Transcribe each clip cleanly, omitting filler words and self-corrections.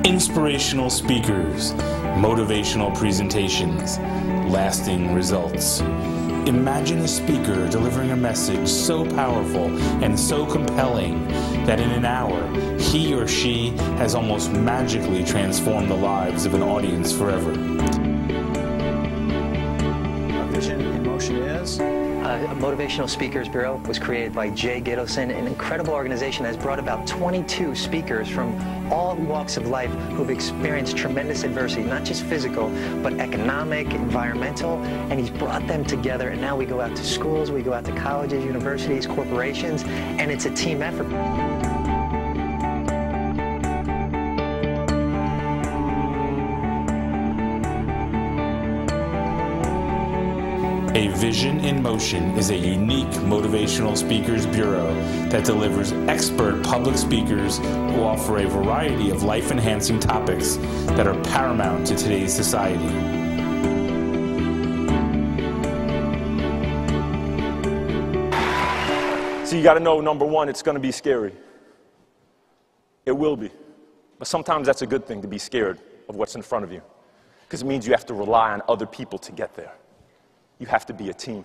Inspirational speakers, motivational presentations, lasting results. Imagine a speaker delivering a message so powerful and so compelling that in an hour, he or she has almost magically transformed the lives of an audience forever. Vision in Motion is? A Motivational Speakers Bureau was created by Jay Gittleson, an incredible organization that has brought about 22 speakers from all walks of life who've experienced tremendous adversity, not just physical, but economic, environmental, and he's brought them together, and now we go out to schools, we go out to colleges, universities, corporations, and it's a team effort. A Vision in Motion is a unique motivational speakers bureau that delivers expert public speakers who offer a variety of life-enhancing topics that are paramount to today's society. So you got to know, number one, it's going to be scary. It will be. But sometimes that's a good thing, to be scared of what's in front of you, because it means you have to rely on other people to get there. You have to be a team.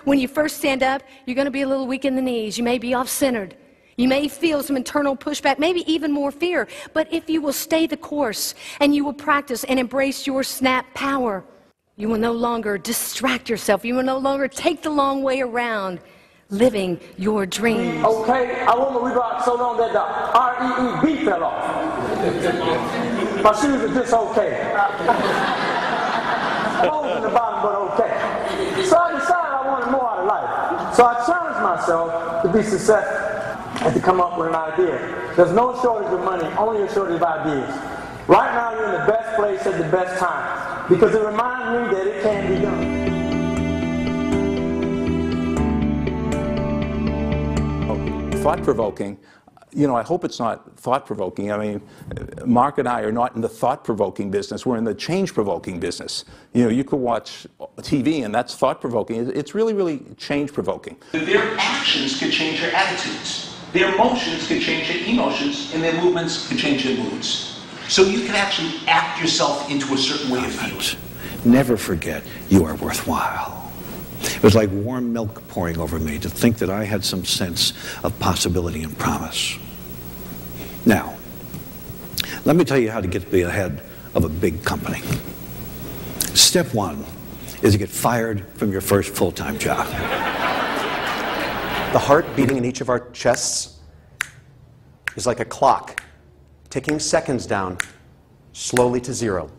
When you first stand up, you're going to be a little weak in the knees. You may be off-centered. You may feel some internal pushback, maybe even more fear. But if you will stay the course and you will practice and embrace your snap power, you will no longer distract yourself. You will no longer take the long way around living your dreams. Okay, I won't believe out so long that the R-E-E-B fell off. My shoes are just okay. Holes in the bottom, but okay. So I decided I wanted more out of life. So I challenged myself to be successful and to come up with an idea. There's no shortage of money, only a shortage of ideas. Right now you're in the best place at the best time, because it reminds me that it can be done. Thought-provoking. You know, I hope it's not thought-provoking. I mean, Mark and I are not in the thought-provoking business. We're in the change-provoking business. You know, you could watch TV and that's thought-provoking. It's really, really change-provoking. Their actions could change your attitudes. Their emotions could change your emotions, and their movements could change your moods. So you can actually act yourself into a certain way of feeling. Never forget you are worthwhile. It was like warm milk pouring over me to think that I had some sense of possibility and promise. Now, let me tell you how to get to be ahead of a big company. Step one is to get fired from your first full-time job. The heart beating in each of our chests is like a clock, ticking seconds down, slowly to zero.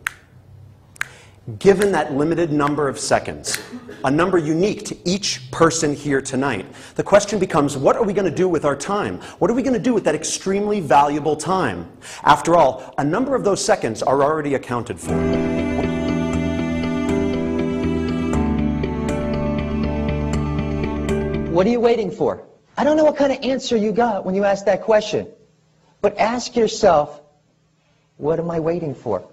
Given that limited number of seconds, a number unique to each person here tonight, the question becomes, what are we going to do with our time? What are we going to do with that extremely valuable time? After all, a number of those seconds are already accounted for. What are you waiting for? I don't know what kind of answer you got when you asked that question, but ask yourself, what am I waiting for?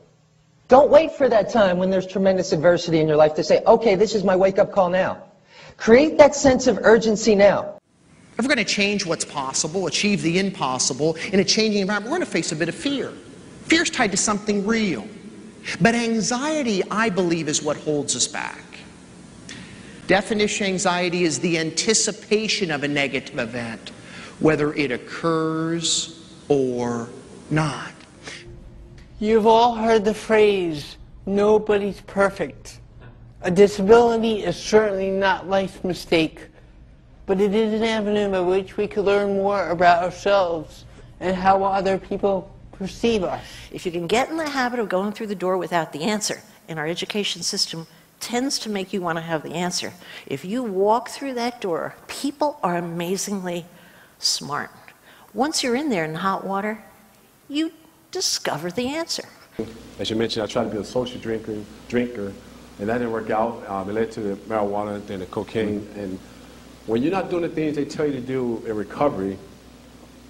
Don't wait for that time when there's tremendous adversity in your life to say, okay, this is my wake-up call now. Create that sense of urgency now. If we're going to change what's possible, achieve the impossible in a changing environment, we're going to face a bit of fear. Fear is tied to something real. But anxiety, I believe, is what holds us back. Definition anxiety is the anticipation of a negative event, whether it occurs or not. You've all heard the phrase, nobody's perfect. A disability is certainly not life's mistake, but it is an avenue by which we can learn more about ourselves and how other people perceive us. If you can get in the habit of going through the door without the answer, and our education system tends to make you want to have the answer. If you walk through that door, people are amazingly smart. Once you're in there in hot water, you discover the answer. As you mentioned, I tried to be a social drinker, and that didn't work out. It led to the marijuana, then the cocaine. And when you're not doing the things they tell you to do in recovery,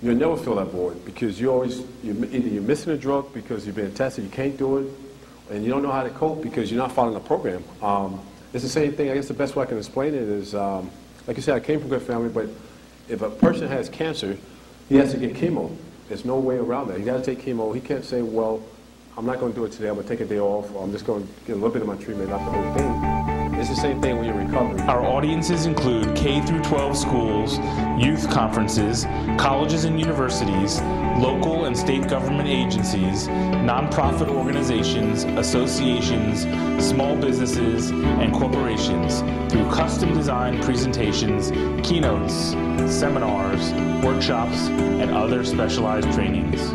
you'll never feel that bored, because either you're missing a drug because you've been tested, you can't do it, and you don't know how to cope because you're not following the program. It's the same thing. I guess the best way I can explain it is, like you said, I came from a good family, but if a person has cancer, he has to get chemo. There's no way around that. He got to take chemo. He can't say, well, I'm not going to do it today, I'm going to take a day off, or I'm just going to get a little bit of my treatment, not the whole thing. It's the same thing when you're recovering. Our audiences include K through 12 schools, youth conferences, colleges and universities, local and state government agencies, nonprofit organizations, associations, small businesses, and corporations through custom designed presentations, keynotes, seminars, workshops, and other specialized trainings.